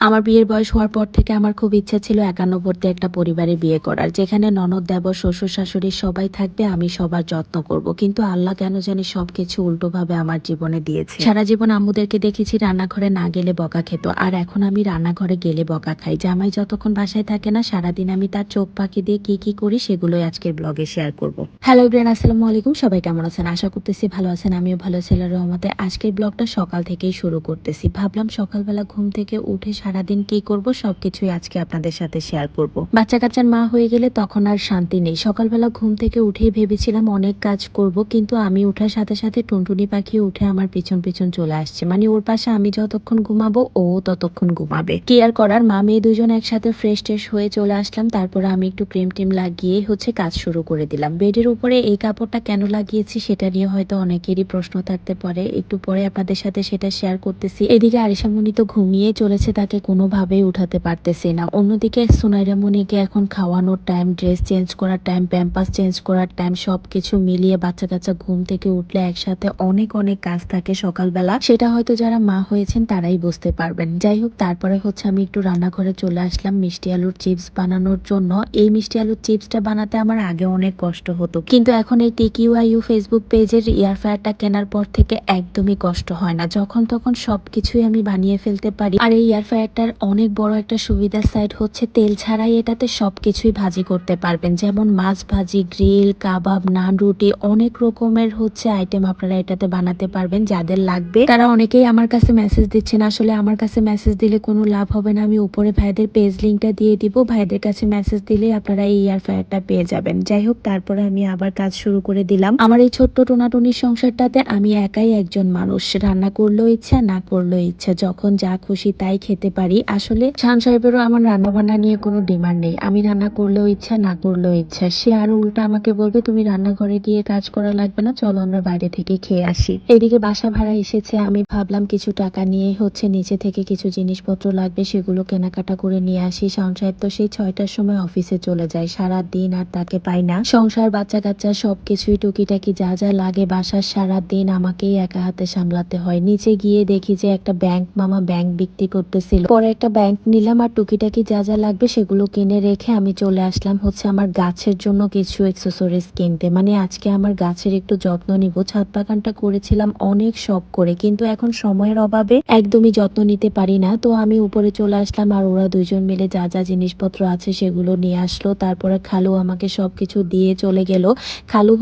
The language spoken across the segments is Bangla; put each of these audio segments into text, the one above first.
আমার বিয়ের বয়স হওয়ার পর থেকে আমার খুব ইচ্ছা ছিল একান্নবর্তী একটা পরিবারে বিয়ে করার, যেখানে ননদ, দেবর, শ্বশুর শাশুড়ি সবাই থাকবে, আমি সবার যত্ন করব। কিন্তু আল্লাহ কেন জানি সবকিছু উল্টোভাবে আমার জীবনে দিয়েছে। সারা জীবন আম্মুদেরকে দেখেছি রান্নাঘরে না গেলে বকা খেত, আর এখন আমি রান্নাঘরে গেলে বকা খাই। জামাই যতক্ষণ বাসায় থাকে না, সারাদিন আমি তার চোখ পাখি দিয়ে কি কি করি সেগুলোই আজকের ব্লগে শেয়ার করব। হ্যালো এভরিওয়ান, আসসালামু আলাইকুম। সবাই কেমন আছেন? আশা করতেছি ভালো আছেন। আমিও ভালো আছি আল্লাহর রহমতে। আজকের ব্লগটা সকাল থেকেই শুরু করতেছি। ভাবলাম সকালবেলা ঘুম থেকে উঠে সারাদিন কি করব সবকিছুই আজকে আপনাদের সাথে শেয়ার করব। বাচ্চা কাচ্চার মা হয়ে গেলে তখন আর শান্তি নেই। সকালবেলা ঘুম থেকে উঠেই ভেবেছিলাম অনেক কাজ করব, কিন্তু আমি উঠার সাথে সাথে টুনটুনি পাখি উঠে আমার পিছন পিছন চলে আসছে। মানে ওর পাশে আমি যতক্ষণ ঘুমাবো ও ততক্ষণ ঘুমাবে। কি আর করার, মা মেয়ে দুজন একসাথে ফ্রেশ ট্রেশ হয়ে চলে আসলাম। তারপরে আমি একটু ক্রিম টিম লাগিয়ে কাজ শুরু করে দিলাম। বেডের উপরে এই কাপড়টা কেন লাগিয়েছি সেটা নিয়ে হয়তো অনেকেরই প্রশ্ন থাকতে পারে, একটু পরে আপনাদের সাথে সেটা শেয়ার করতেছি। এদিকে আরিশামণি তো ঘুমিয়ে চলেছে, তাকে কোনোভাবেই উঠাতে পারতেছি না। অন্যদিকে সোনাইরামণিকে এখন খাওয়ানোর টাইম, ড্রেস চেঞ্জ করার টাইম, প্যাম্পাস চেঞ্জ করার টাইম, সবকিছু মিলিয়ে বাচ্চা কাচ্চা ঘুম থেকে উঠলে একসাথে অনেক অনেক কাজ থাকে সকালবেলা। সেটা হয়তো যারা মা হয়েছেন তারাই বুঝতে পারবেন। যাই হোক, তারপরে আমি একটু রান্নাঘরে চলে আসলাম মিষ্টি আলুর চিপস বানানোর জন্য। এই মিষ্টি আলুর চিপসটা বানাতে আমার আগে অনেক কষ্ট হতো, কিন্তু এখন এই টিকিউআইইউ ফেসবুক পেজের এয়ার ফ্রায়ারটা কেনার পর থেকে একদমই কষ্ট হয় না। যখন তখন সবকিছুই আমি বানিয়ে ফেলতে পারি। আর এই এয়ার ফ্রায়ারটার অনেক বড় একটা সুবিধার সাইড হচ্ছে তেল ছাড়াই এটাতে সবকিছুই ভাজি করতে পারবেন, যেমন মাছ ভাজি, গ্রিল, কাবাব, নান, রুটি, অনেক রকমের আইটেম আপনারা এটাতে বানাতে পারবেন। যাদের লাগবে তারা অনেকেই আমার কাছে মেসেজ দিচ্ছেন। আসলে আমার কাছে মেসেজ দিলে কোনো লাভ হবে না, আমি উপরে ভাইদের পেজ লিঙ্কটা দিয়ে দিব, ভাইদের কাছে মেসেজ দিলে আপনারা এই এয়ার ফ্রায়ারটা পেয়ে যাবেন। যাই হোক, তারপরে আমি আবার কাজ শুরু করে দিলাম। আমার এই ছোট্ট টোনাটুনির সংসারটাতে আমি একাই একজন মানুষ, রান্না করলেও ইচ্ছা, না করলেও ইচ্ছা, যখন যা খুশি তাই খেতে পারি। আসলে শান সাহেবেরও আমার রান্না বান্না নিয়ে কোনো ডিমান্ড নেই, আমি রান্না করলেও ইচ্ছা, না করলেও ইচ্ছা। সে আরো উল্টা আমাকে বলবে তুমি রান্নাঘরে গিয়ে কাজ করা লাগবে না, চলো আমরা বাইরে থেকে খেয়ে আসি। এদিকে বাসা ভাড়া এসেছে, আমি ভাবলাম কিছু টাকা নিয়ে নিচে থেকে কিছু জিনিসপত্র লাগবে সেগুলো কেনাকাটা করে নিয়ে আসি। শান সাহেব তো সেই 6টার সময় অফিসে চলে যায়, সারা দিন আর তাকে পাই না। সংসার, বাচ্চা কাচ্চা সবকিছুই টুকিটাকি যা যা লাগে বাসার সারা দিন আমাকেই একা হাতে সামলাতে হয়। নিচে গিয়ে দেখি যে একটা ব্যাংক মামা ব্যাংক বিক্রি করতেছিল, পরে একটা ব্যাংক নিলাম, আর টুকিটাকি যা যা লাগবে সেগুলো কিনে রেখে আমি চলে আসলাম আমার গাছের জন্য কিছু এক্সেসরিজ কিনতে। মানে আজকে আমার গাছের একটু যত্ন নিব। ছাদ বাগানটা করেছিলাম অনেক শখ করে, কিন্তু এখন সময়ের অভাবে একদমই যত্ন নিতে পারি না। তো আমি উপরে চলে আসলাম, আর ওরা দুইজন মিলে যা যা জিনিসপত্র আছে সেগুলো নিয়ে আসলো। তারপরে খালু আমাকে সবকিছু দিয়ে চলে গেল। খালু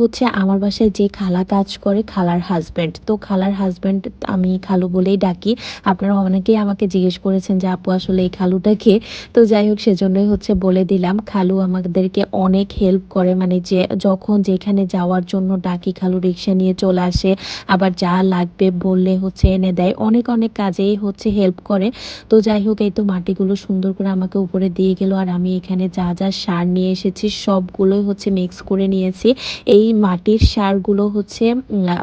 আমার বাসায় যে খালা কাজ করে, খালার হাজবেন্ড। তো খালার হাজবেন্ড আমি খালু বলেই ডাকি। আপনারা অনেকেই আমাকে জিজ্ঞেস করেছেন যে আপু আসলে এই খালুটা কে। তো যাই হোক, সেজন্যই বলে দিলাম। খালু আমাদেরকে অনেক হেল্প করে, মানে যে যখন যেখানে যাওয়ার জন্য ডাকি খালু রিক্সা নিয়ে চলে আসে, আবার যা লাগবে বললে এনে দেয়। অনেক অনেক কাজেই হেল্প করে। তো যাই হোক, এই তো মাটিগুলো সুন্দর করে আমাকে উপরে দিয়ে গেল, আর আমি এখানে যা যা সার নিয়ে এসেছি সবগুলোই মিক্স করে নিয়েছি। এই মাটির সারগুলো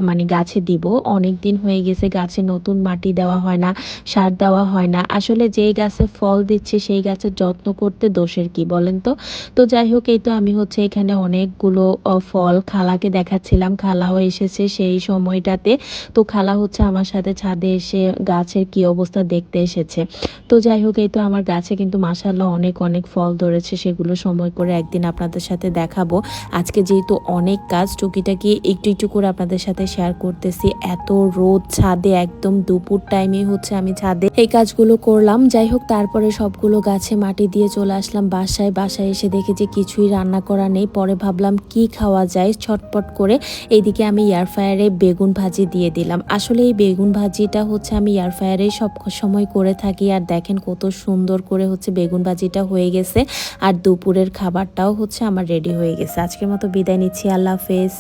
মানে গাছে দিব। অনেক দিন হয়ে গেছে গাছে নতুন মাটি দেওয়া হয় না, সার দেওয়া হয় না। আসলে যেই গাছে ফল দিচ্ছে সেই গাছের যত্ন করতে দোষের কি বলেন তো? তো যাই হোক, এই তো আমি এখানে অনেকগুলো ফল খালাকে দেখাচ্ছিলাম। খালাও এসেছে সেই সময়টাতে। তো খালা আমার সাথে ছাদে এসে গাছের কি অবস্থা দেখতে এসেছে। তো যাই হোক, এই তো আমার গাছে কিন্তু মাশাআল্লাহ অনেক অনেক ফল ধরেছে, সেগুলো সময় করে একদিন আপনাদের সাথে দেখাবো। আজকে যেহেতু অনেক কাজ, টুকিটাকি একটু একটু করে আপনাদের সাথে শেয়ার করতেছি। এত রোদ ছাদে, একদম দুপুর টাইমে আমি ছাদে এই কাজগুলো করলাম। যাই হোক, তারপরে সবগুলো গাছে মাটি দিয়ে চলে আসলাম বাসায়। বাসায় এসে দেখি যে কিছুই রান্না করা নেই। পরে ভাবলাম কি খাওয়া যায় ছটপট করে। এইদিকে আমি এয়ার ফ্রায়ারে বেগুন ভাজি দিয়ে দিলাম। আসলে এই বেগুন ভাজিটা আমি এয়ার ফ্রায়ারে সব সময় করে থাকি, আর দেখেন কত সুন্দর করে বেগুন ভাজিটা হয়ে গেছে। আর দুপুরের খাবারটাও আমার রেডি হয়ে গেছে। আজকের মতো বিদায় নিচ্ছি, আল্লাহ হাফেজ।